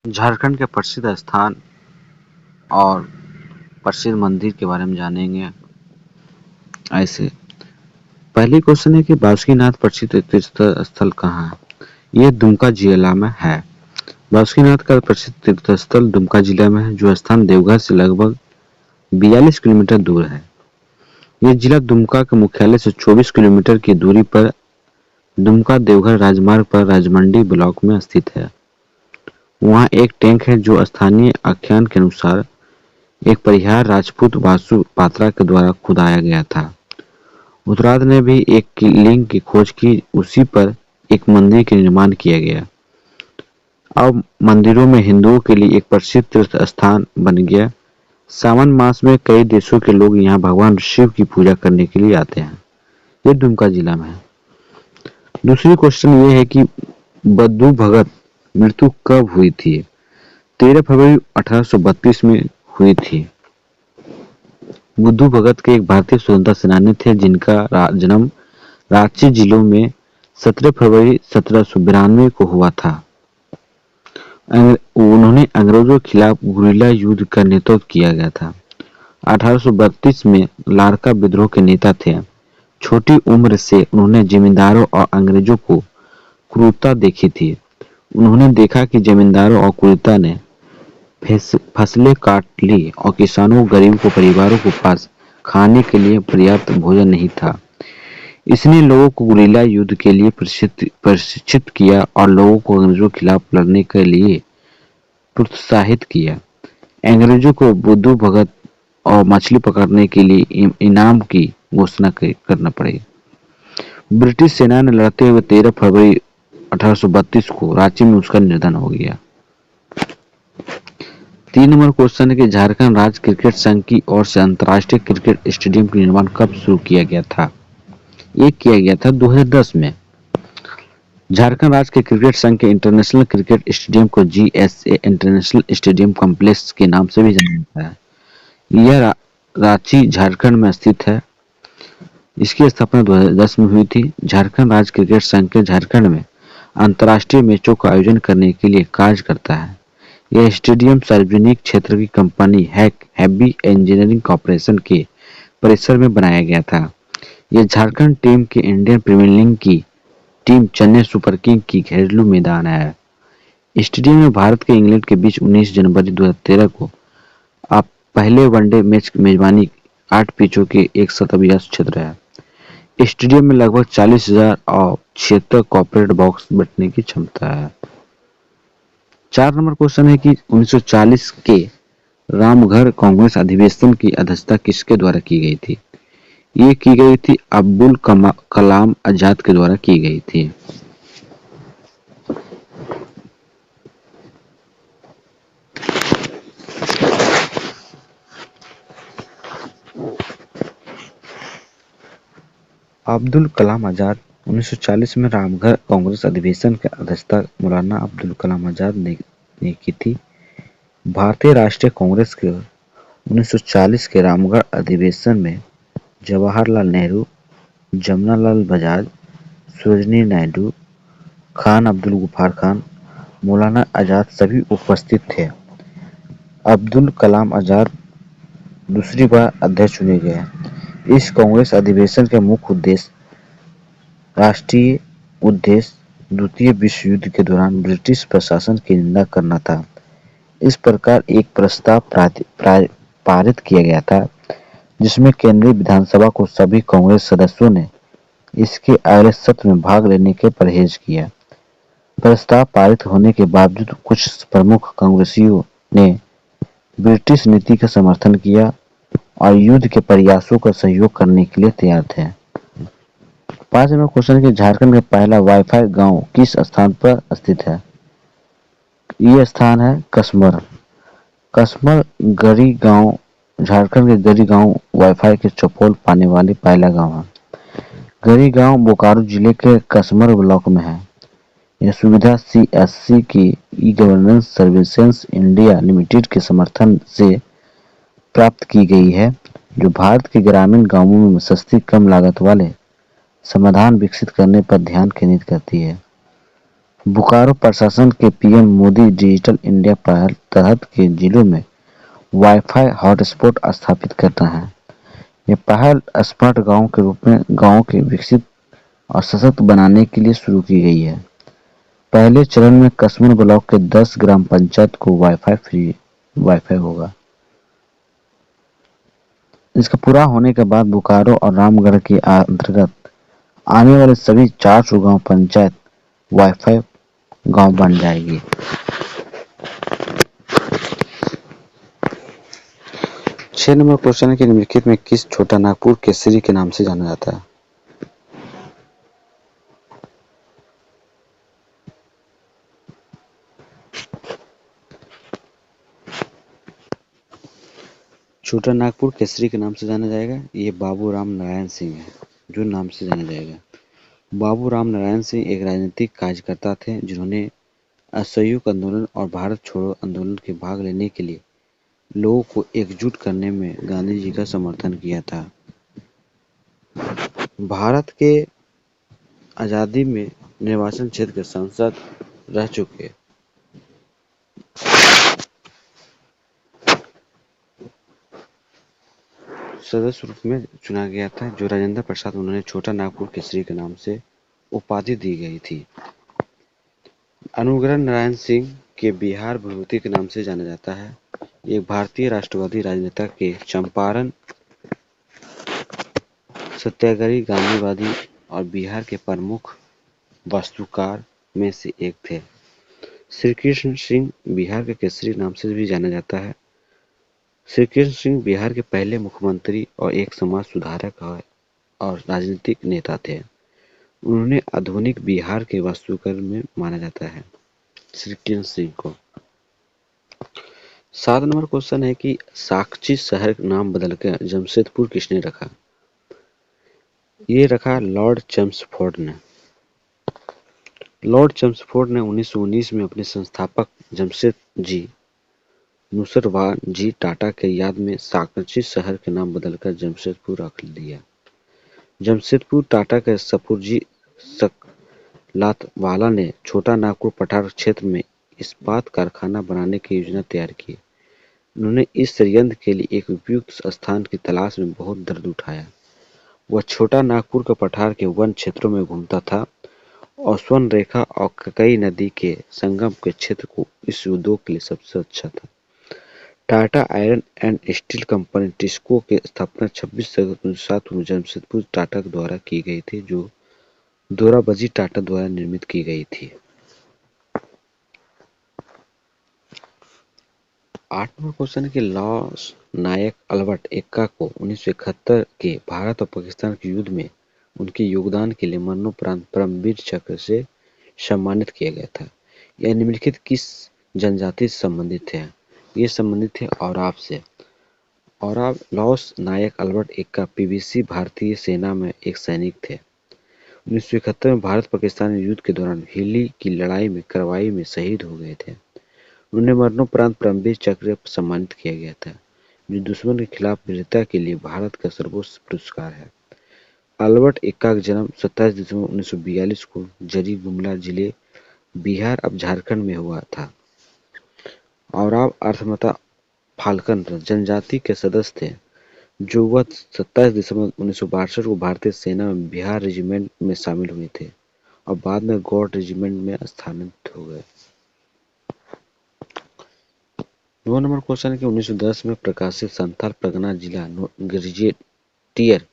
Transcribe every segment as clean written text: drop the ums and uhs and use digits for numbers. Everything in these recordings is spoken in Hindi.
झारखंड के प्रसिद्ध स्थान और प्रसिद्ध मंदिर के बारे में जानेंगे। ऐसे पहली क्वेश्चन है कि बासुकीनाथ प्रसिद्ध तीर्थ स्थल कहाँ है। यह दुमका जिला में है। बासुकीनाथ का प्रसिद्ध तीर्थ स्थल दुमका जिला में है, जो स्थान देवघर से लगभग 42 किलोमीटर दूर है। यह जिला दुमका के मुख्यालय से 24 किलोमीटर की दूरी पर दुमका देवघर राजमार्ग पर राजमंडी ब्लॉक में स्थित है। वहाँ एक टैंक है जो स्थानीय आख्यान के अनुसार एक परिहार राजपूत वासु पात्रा के द्वारा खुदाया गया था। उत्तरार्ध ने भी एक लिंग की खोज की, उसी पर एक मंदिर के निर्माण किया गया। अब मंदिरों में हिंदुओं के लिए एक प्रसिद्ध तीर्थ स्थान बन गया। सावन मास में कई देशों के लोग यहाँ भगवान शिव की पूजा करने के लिए आते हैं। ये दुमका जिला में है। दूसरी क्वेश्चन ये है कि बद्दू भगत मृत्यु कब हुई थी। 13 फरवरी 1832 में हुई थी। बुद्धू भगत के एक भारतीय स्वतंत्रता सेनानी थे, जिनका जन्म रांची जिलों में 17 फरवरी 1792 को हुआ था। उन्होंने अंग्रेजों के खिलाफ गुरिल्ला युद्ध का नेतृत्व किया गया था। 1832 में लारका विद्रोह के नेता थे। छोटी उम्र से उन्होंने जमींदारों और अंग्रेजों को क्रूरता देखी थी। उन्होंने देखा कि जमींदारों और क्रूरता ने फसलें काट ली और किसानों गरीबों परिवारों के पास खाने के लिए पर्याप्त भोजन नहीं था। इसने लोगों को गुरिल्ला युद्ध के लिए प्रशिक्षित किया और लोगों को अंग्रेजों के खिलाफ लड़ने के लिए प्रोत्साहित किया। अंग्रेजों को बुद्धू भगत और मछली पकड़ने के लिए इनाम की घोषणा करना पड़ी। ब्रिटिश सेना ने लड़ते हुए 13 फरवरी 1832 को रांची में उसका निधन हो गया। 3 नंबर क्वेश्चन है कि झारखंड राज्य क्रिकेट संघ की ओर से अंतर्राष्ट्रीय क्रिकेट स्टेडियम का निर्माण कब शुरू किया गया था। ये किया गया था 2010 में। झारखंड राज्य के क्रिकेट संघ के इंटरनेशनल क्रिकेट स्टेडियम को GSA इंटरनेशनल स्टेडियम कॉम्प्लेक्स के नाम से भी जाना जाता है। यह रांची झारखंड में स्थित है। इसकी स्थापना 2010 में हुई थी। झारखंड राज्य क्रिकेट संघ के झारखंड में अंतर्राष्ट्रीय मैचों का आयोजन करने के लिए कार्य करता है। यह स्टेडियम सार्वजनिक क्षेत्र की कंपनी हैवी इंजीनियरिंग कॉर्पोरेशन के परिसर में बनाया गया था। यह झारखंड टीम के इंडियन प्रीमियर लीग की टीम चेन्नई सुपर किंग की घरेलू मैदान है। स्टेडियम में भारत के इंग्लैंड के बीच 19 जनवरी 2013 को आप पहले वनडे मैच की मेजबानी 8 पिचों के एक शतव्यास क्षेत्र है। स्टेडियम में लगभग 40,000 और 76 कॉर्पोरेट बॉक्स बैठने की क्षमता है। 4 नंबर क्वेश्चन है कि 1940 के रामघर कांग्रेस अधिवेशन की अध्यक्षता किसके द्वारा की गई थी। ये की गई थी अब्दुल कलाम आजाद के द्वारा की गई थी। अब्दुल कलाम आजाद 1940 में रामघर कांग्रेस अधिवेशन की अध्यक्षता मौलाना अब्दुल कलाम आजाद ने की थी। भारतीय राष्ट्रीय कांग्रेस के 1940 के रामगढ़ अधिवेशन में जवाहरलाल नेहरू, जमनालाल बजाज, सरोजिनी नायडू, खान अब्दुल गफ्फार खान, मौलाना आजाद सभी उपस्थित थे। अब्दुल कलाम आजाद दूसरी बार अध्यक्ष चुने गए। इस कांग्रेस अधिवेशन का मुख्य उद्देश्य राष्ट्रीय उद्देश्य द्वितीय विश्व युद्ध के दौरान ब्रिटिश प्रशासन की निंदा करना था। इस प्रकार एक प्रस्ताव पारित किया गया था, जिसमें केंद्रीय विधानसभा को सभी कांग्रेस सदस्यों ने इसके अगले सत्र में भाग लेने के परहेज किया। प्रस्ताव पारित होने के बावजूद कुछ प्रमुख कांग्रेसियों ने ब्रिटिश नीति का समर्थन किया और युद्ध के प्रयासों का सहयोग करने के लिए तैयार थे। 5 नंबर क्वेश्चन कि झारखंड का पहला वाईफाई गांव किस स्थान पर स्थित है। ये स्थान है कसमर। कसमर गरी गांव झारखंड के गरी गांव वाईफाई के चौपाल पाने वाले पहला गांव है। गरी गांव बोकारो जिले के कसमर ब्लॉक में है। यह सुविधा CSC की e governance services India limited के समर्थन से प्राप्त की गई है, जो भारत के ग्रामीण गांवों में सस्ती कम लागत वाले समाधान विकसित करने पर ध्यान केंद्रित करती है। बोकारो प्रशासन के पीएम मोदी डिजिटल इंडिया पहल तहत के जिलों में वाईफाई हॉटस्पॉट स्थापित करना है। यह पहल स्मार्ट गांव के रूप में गांवों के विकसित और सशक्त बनाने के लिए शुरू की गई है। पहले चरण में कसमर ब्लॉक के 10 ग्राम पंचायत को वाईफाई फ्री वाईफाई होगा। इसका पूरा होने के बाद बोकारो और रामगढ़ के अंतर्गत आने वाले सभी 400 गांव पंचायत वाईफाई गांव बन जाएगी। 6 नंबर क्वेश्चन है कि निम्नलिखित में किस छोटा नागपुर केसरी के नाम से जाना जाता है? छोटा नागपुर केसरी के नाम से जाना जाएगा, ये बाबू राम नारायण सिंह है जो नाम से जाना जाएगा। बाबू राम नारायण सिंह एक राजनीतिक कार्यकर्ता थे जिन्होंने असहयोग आंदोलन और भारत छोड़ो आंदोलन के भाग लेने के लिए लोगों को एकजुट करने में गांधी जी का समर्थन किया था। भारत के आजादी में निर्वाचन क्षेत्र के सांसद रह चुके सदस्य रूप में चुना गया था जो राजेंद्र प्रसाद, उन्होंने छोटा नागपुर केसरी के नाम से उपाधि दी गई थी। अनुग्रह नारायण सिंह के बिहार विभूति के नाम से जाना जाता है। एक भारतीय राष्ट्रवादी राजनेता के चंपारण सत्याग्रही, गांधीवादी और बिहार के प्रमुख वास्तुकार में से एक थे। श्री कृष्ण सिंह बिहार के केसरी नाम से भी जाना जाता है। श्री कृष्ण सिंह बिहार के पहले मुख्यमंत्री और एक समाज सुधारक और राजनीतिक नेता थे। उन्होंने आधुनिक बिहार के वास्तुकार में माना जाता है श्री कृष्ण सिंह को। 7 नंबर क्वेश्चन है कि साक्षी शहर का नाम बदलकर जमशेदपुर किसने रखा? ये रखा लॉर्ड चेम्सफोर्ड ने। लॉर्ड चेम्सफोर्ड ने 1919 में अपने संस्थापक जमशेद जी नुसरवान जी टाटा के याद में साक्षी शहर के नाम बदलकर जमशेदपुर रख दिया। जमशेदपुर टाटा के सपुरजी सकलातवाला ने छोटा नागपुर पठार क्षेत्र में इस्पात कारखाना बनाने की योजना तैयार की। उन्होंने इस संयंत्र के लिए एक उपयुक्त स्थान की तलाश में बहुत दर्द उठाया। वह छोटा नागपुर के पठार के वन क्षेत्रों में घूमता था और स्वर्ण रेखा और कई नदी के संगम के क्षेत्र को इस उद्योग के लिए सबसे अच्छा था। Tata iron and steel company TISCO की स्थापना 26 अगस्त 1907 को जमशेदपुर टाटा द्वारा की गई थी, जो दोराबजी टाटा द्वारा निर्मित की गई थी। 8 नंबर क्वेश्चन है कि लॉस नायक अल्बर्ट एक्का को 1971 के भारत और पाकिस्तान के युद्ध में उनके योगदान के लिए मरणोपरांत परमवीर चक्र से सम्मानित किया गया था। यह निम्नलिखित किस जनजाति से संबंधित है? ये संबंधित है औराव से। औराव लॉस नायक अल्बर्ट एक्का पीवीसी भारतीय सेना में एक सैनिक थे। 1971 में भारत पाकिस्तान युद्ध के दौरान हिली की लड़ाई में कार्रवाई में शहीद हो गए थे। उन्हें मरणोपरांत परमवीर चक्र से सम्मानित किया गया था, जो दुश्मन के खिलाफ वीरता के लिए भारत का सर्वोच्च पुरस्कार है। अल्बर्ट एक्का का जन्म 27 दिसंबर 1942 को जरी गुमला जिले बिहार अब झारखंड में हुआ था। औराव अर्थमता फाल्कन जनजाति के सदस्य थे, जो वह 27 दिसंबर 1962 को भारतीय सेना में बिहार रेजिमेंट में शामिल हुए थे और बाद में गौड़ रेजिमेंट में स्थानांतरित हो गए। 9 नंबर क्वेश्चन है कि 1910 में प्रकाशित संथाल परगना जिला गजेटियर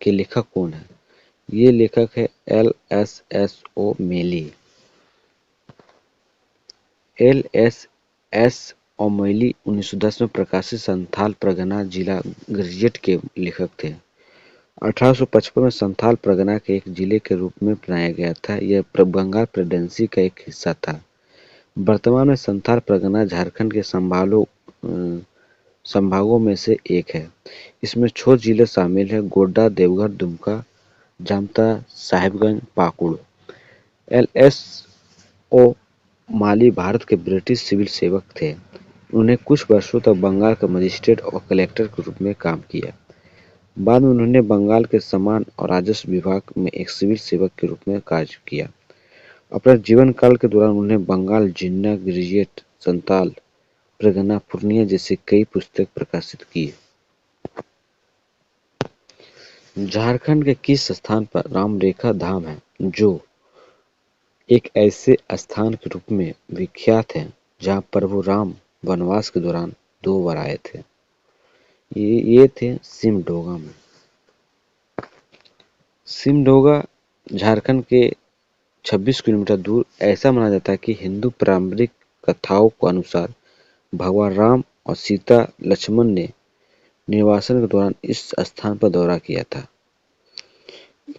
के लेखक कौन है? ये लेखक है LSSO मेली। LSSO मेली 1910 में प्रकाशित संथाल परगना जिला गजेट के लेखक थे। 1855 में संथाल परगना के एक जिले के रूप में बनाया गया था। यह बंगाल प्रेसिडेंसी का एक हिस्सा था। वर्तमान में संथाल परगना झारखंड के संभागों में से एक है। इसमें 6 जिले शामिल हैं: गोड्डा, देवघर, दुमका, जामता, साहिबगंज, पाकुड़। LSO माली भारत के ब्रिटिश सिविल सेवक थे। उन्होंने कुछ वर्षों तक बंगाल का मजिस्ट्रेट और कलेक्टर के रूप में काम किया। बाद में उन्होंने बंगाल के सामान और राजस्व विभाग में एक सिविल सेवक के रूप में कार्य किया। अपने जीवन काल के दौरान उन्हें बंगाल जिन्ना ग्रेजुएट संताल प्रगना पूर्णिया जैसे कई पुस्तक प्रकाशित किए। झारखंड के किस स्थान पर रामरेखा धाम है जो एक ऐसे स्थान के रूप में विख्यात है जहां प्रभु राम वनवास के दौरान 2 बार आए थे। ये थे सिमडोगा में। सिमडोगा झारखंड के 26 किलोमीटर दूर। ऐसा माना जाता है कि हिंदू पारंपरिक कथाओं के अनुसार भगवान राम और सीता लक्ष्मण ने निर्वासन के दौरान इस स्थान पर दौरा किया था।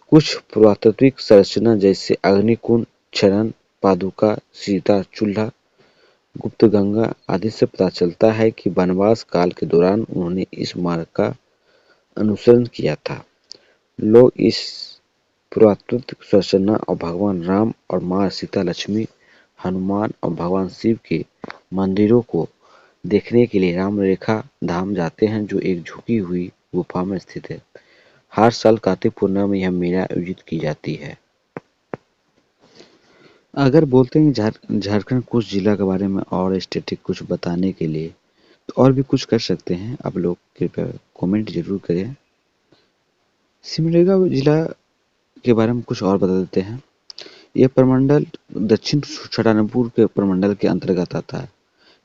कुछ पुरातात्विक संरचना जैसे अग्निकुंड, चरण पादुका, सीता चूल्हा, गुप्त गंगा आदि से पता चलता है कि वनवास काल के दौरान उन्होंने इस मार्ग का अनुसरण किया था। लोग इस पुरातात्विक संरचना और भगवान राम और मां सीता लक्ष्मी, हनुमान और भगवान शिव के मंदिरों को देखने के लिए रामरेखा धाम जाते हैं जो एक झुकी हुई गुफा में स्थित है। हर साल कार्तिक पूर्णिमा में यह मेला आयोजित की जाती है। अगर बोलते हैं झारखंड कुछ जिला के बारे में और स्टेटिक कुछ बताने के लिए तो और भी कुछ कर सकते हैं। आप लोग कृपया कमेंट जरूर करें। सिमडेगा जिला के बारे में कुछ और बता देते हैं। यह प्रमंडल दक्षिण छोटानागपुर के प्रमंडल के अंतर्गत आता है।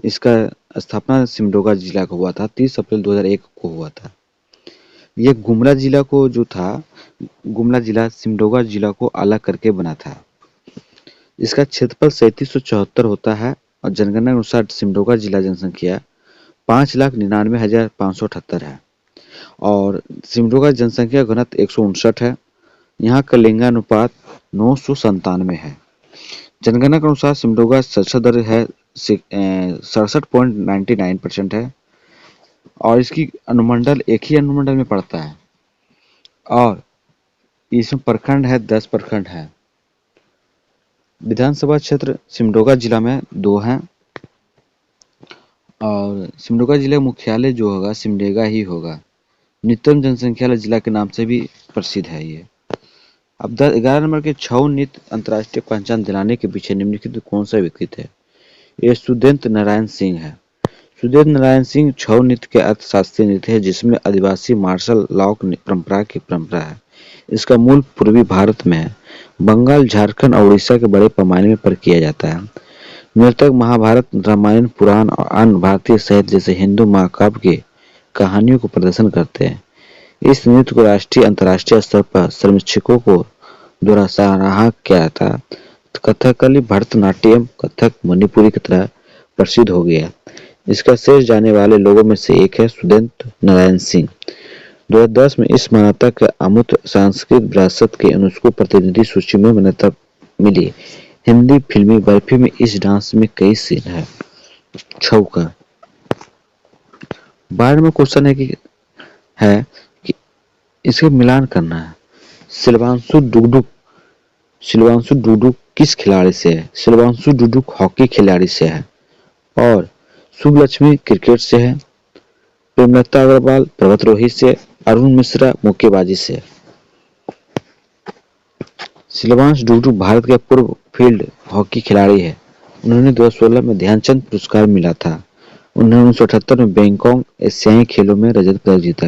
इसका स्थापना सिमडेगा जिला को हुआ था 30 अप्रैल 2001 को हुआ था। यह गुमला जिला को जो था, गुमला जिला सिमडेगा जिला को अलग करके बना था। इसका क्षेत्रफल 3774 होता है और जनगणना के अनुसार सिमडेगा जिला जनसंख्या 5,99,578 है और सिमडेगा जनसंख्या घनत्व 159 है। यहाँ का लिंगानुपात 997 है। जनगणना के अनुसार सिमडेगा साक्षरता दर है 67.99% है और इसकी अनुमंडल एक ही अनुमंडल में पड़ता है और इसमें प्रखंड है 10 प्रखंड है। विधानसभा क्षेत्र सिमडेगा जिला में 2 हैं और सिमडेगा जिला मुख्यालय जो होगा सिमडेगा ही होगा। न्यूनतम जनसंख्या वाला जिला के नाम से भी प्रसिद्ध है ये। अब 11 नंबर के छऊ नृत्य अंतर्राष्ट्रीय पहचान दिलाने के पीछे निम्नलिखित कौन सा व्यक्ति है? ये सुदेंद्र नारायण सिंह है। सुदेंद्र नारायण सिंह छऊ नृत्य के अर्थशास्त्रीय नृत्य है जिसमें आदिवासी मार्शल लॉ परंपरा है। इसका मूल पूर्वी भारत में है। बंगाल, झारखंड और उड़ीसा के बड़े पैमाने में पर किया जाता है। नृतक महाभारत, रामायण, पुराण और अन्य भारतीय साहित्य जैसे हिंदू महाकाव्य के कहानियों को प्रदर्शन करते हैं। इस नृत्य को राष्ट्रीय अंतर्राष्ट्रीय स्तर पर समीक्षकों को द्वारा सराहा किया था। कथकली, भरतनाट्यम, कथक, मणिपुरी की तरह प्रसिद्ध हो गया। इसका श्रेष्ठ जाने वाले लोगों में से एक है सुदेंद्र नारायण सिंह। 2010 में इस मान्यता के अमूर्त सांस्कृतिक विरासत के यूनेस्को प्रतिनिधि सूची में मान्यता मिली। हिंदी फिल्मी बर्फी में इस डांस में कई सीन है। छऊ का 12 में क्वेश्चन है कि इसके मिलान करना है। सिल्वांशु डुडुक किस खिलाड़ी से है? सिल्वांशु डुडुक हॉकी खिलाड़ी से है और शुभ लक्ष्मी क्रिकेट से है। प्रेमलता अग्रवाल पर्वतारोही से, अरुण मिश्रा मुक्केबाजी से। सिल्वांशु डुडुक भारत के पूर्व फील्ड हॉकी खिलाड़ी है। उन्होंने 2016 में ध्यानचंद पुरस्कार मिला था। उन्होंने 1978 में बैंकॉक एशियाई खेलों में रजत पदक जीता।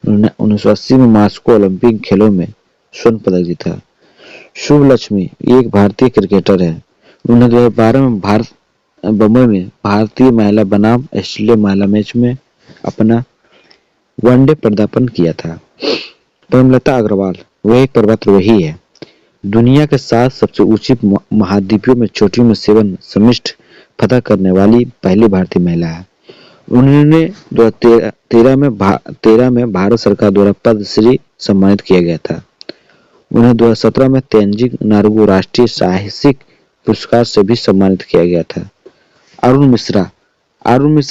उन्होंने 1980 में मॉस्को ओलंपिक खेलों में स्वर्ण पदक जीता। शुभ लक्ष्मी एक भारतीय क्रिकेटर है। उन्होंने 2012 में बम्बई में भारतीय महिला बनाम ऑस्ट्रेलिया महिला मैच में अपना वनडे पदार्पण किया था। प्रेमलता अग्रवाल वह एक पर्वतारोही है। दुनिया के 7 सबसे ऊंची महाद्वीपों में चोटियों में 7 समिट फतह करने वाली पहली भारतीय महिला है। उन्होंने 2013 में भारत सरकार द्वारा पद्मश्री सम्मानित किया गया था। उन्हें 2017 में तेनजिंग नार्गो राष्ट्रीय साहसिक पुरस्कार से भी सम्मानित किया गया था। अरुण मिश्रा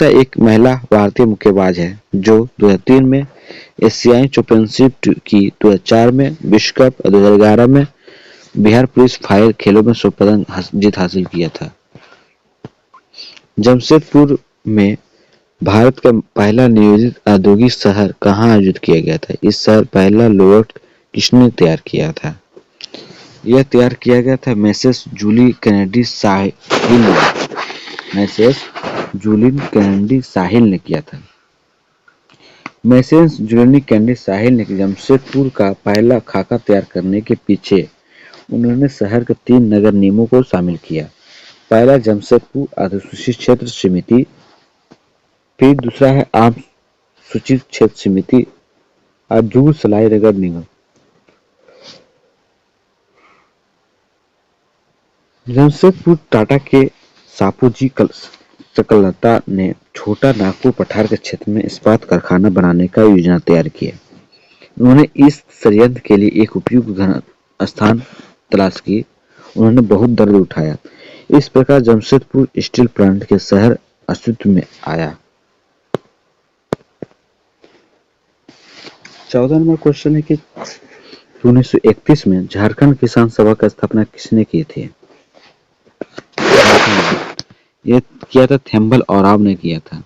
एक महिला भारतीय मुक्केबाज है जो 2003 में एशियाई चैंपियनशिप की, 2004 में विश्व कप और 2011 में बिहार पुलिस फायर खेलों में स्वर्ण पदक जीत हासिल किया था। जमशेदपुर में भारत का पहला नियोजित औद्योगिक शहर कहाँ आयोजित किया गया था? इस शहर पहला लॉर्ड किसने तैयार किया था? यह तैयार किया गया था मैसेस जूली कैनेडी साहिल ने। मैसेस जूलिन कैनेडी साहिल ने किया था। मैसेस जूलिन कैनेडी साहिल ने जमशेदपुर का पहला खाका तैयार करने के पीछे उन्होंने शहर के 3 नगर निगमों को शामिल किया। पहला जमशेदपुर अधिसूचित क्षेत्र समिति, फिर दूसरा है आम सूचित क्षेत्र समिति और जूड़ सलाई नगर निगम। जमशेदपुर टाटा के सापूजी सकलता ने छोटा नागपुर पठार के क्षेत्र में इस्पात कारखाना बनाने का योजना तैयार किया। उन्होंने इस षड्यंत्र के लिए एक उपयुक्त स्थान तलाश की। उन्होंने बहुत दर्द उठाया। इस प्रकार जमशेदपुर स्टील प्लांट के शहर अस्तित्व में आया। 14 नंबर क्वेश्चन है कि 1931 में झारखंड किसान सभा की स्थापना किसने की थी? ये किया था थेम्बल औराव ने किया था।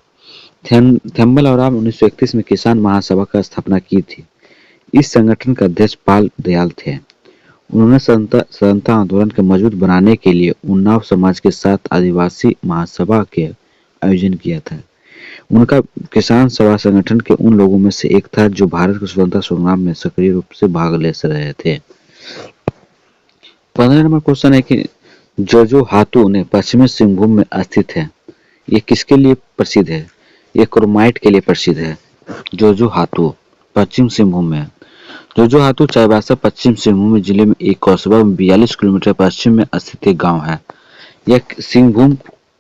थेम्बल औराव 1931 में किसान महासभा का स्थापना की थी। इस संगठन का अध्यक्ष पाल दयाल थे। उन्होंने स्वतंत्रता आंदोलन को मजबूत बनाने के लिए उन्नाव समाज के साथ आदिवासी महासभा के आयोजन किया था। उनका किसान सभा संगठन के उन लोगों में से एक था जो भारत के स्वतंत्रता संग्राम में सक्रिय रूप से भाग ले रहे थे। 15 नंबर क्वेश्चन है कि जोजो हाथू ने पश्चिमी सिंहभूम में स्थित है। ये किसके लिए प्रसिद्ध है? ये क्रोमाइट के लिए प्रसिद्ध है। जोजो हाथू पश्चिम सिंहभूम में। जोजो हाथू चाईबासा पश्चिम सिंहभूम जिले में एक कस्बा में 42 किलोमीटर पश्चिम में स्थित एक गांव है। यह सिंहभूम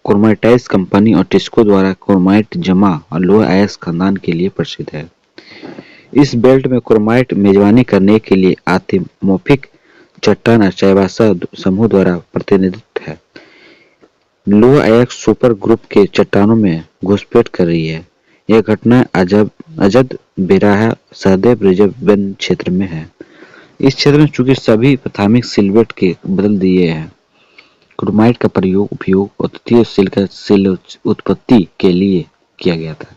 क्रोमाइटाइज कंपनी और टिस्को द्वारा क्रोमाइट जमा और लोअर आयस खानदान के लिए प्रसिद्ध है। इस बेल्ट में क्रोमाइट मेजबानी करने के लिए आतिमोफिक चट्टान और चाईबासा समूह द्वारा प्रतिनिधित्व है। लोअर आयक्स सुपर ग्रुप के चट्टानों में घुसपैठ कर रही है। यह घटना अजद बेराहा सहदेव रिजर्व वन क्षेत्र में है। इस क्षेत्र में चूंकि सभी प्राथमिक सिलवेट के बदल दिए हैं, क्रोमाइट का उपयोग अद्वितीय सिल उत्पत्ति के लिए किया गया था।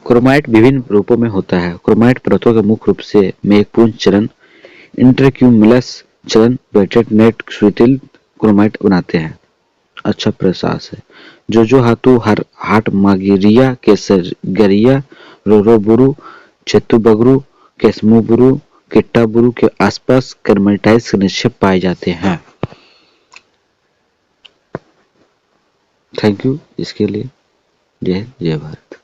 क्रोमाइट विभिन्न रूपों में होता है। क्रोमाइट परतों के मुख्य रूप से में एक पूर्ण चरण इंटरक्यूमुलस चरण वेटेड नेट स्वीटिल क्रोमाइट बनाते हैं। अच्छा प्रयास है। जोजो हाथू हाटमागिरिया केसरिया रोरोबुरु चेतुबगुरु केसमुबुरु किट्टाबुरु के आसपास क्रोमाइटाइज निक्षेप पाए जाते हैं। थैंक यू इसके लिए। जय भारत।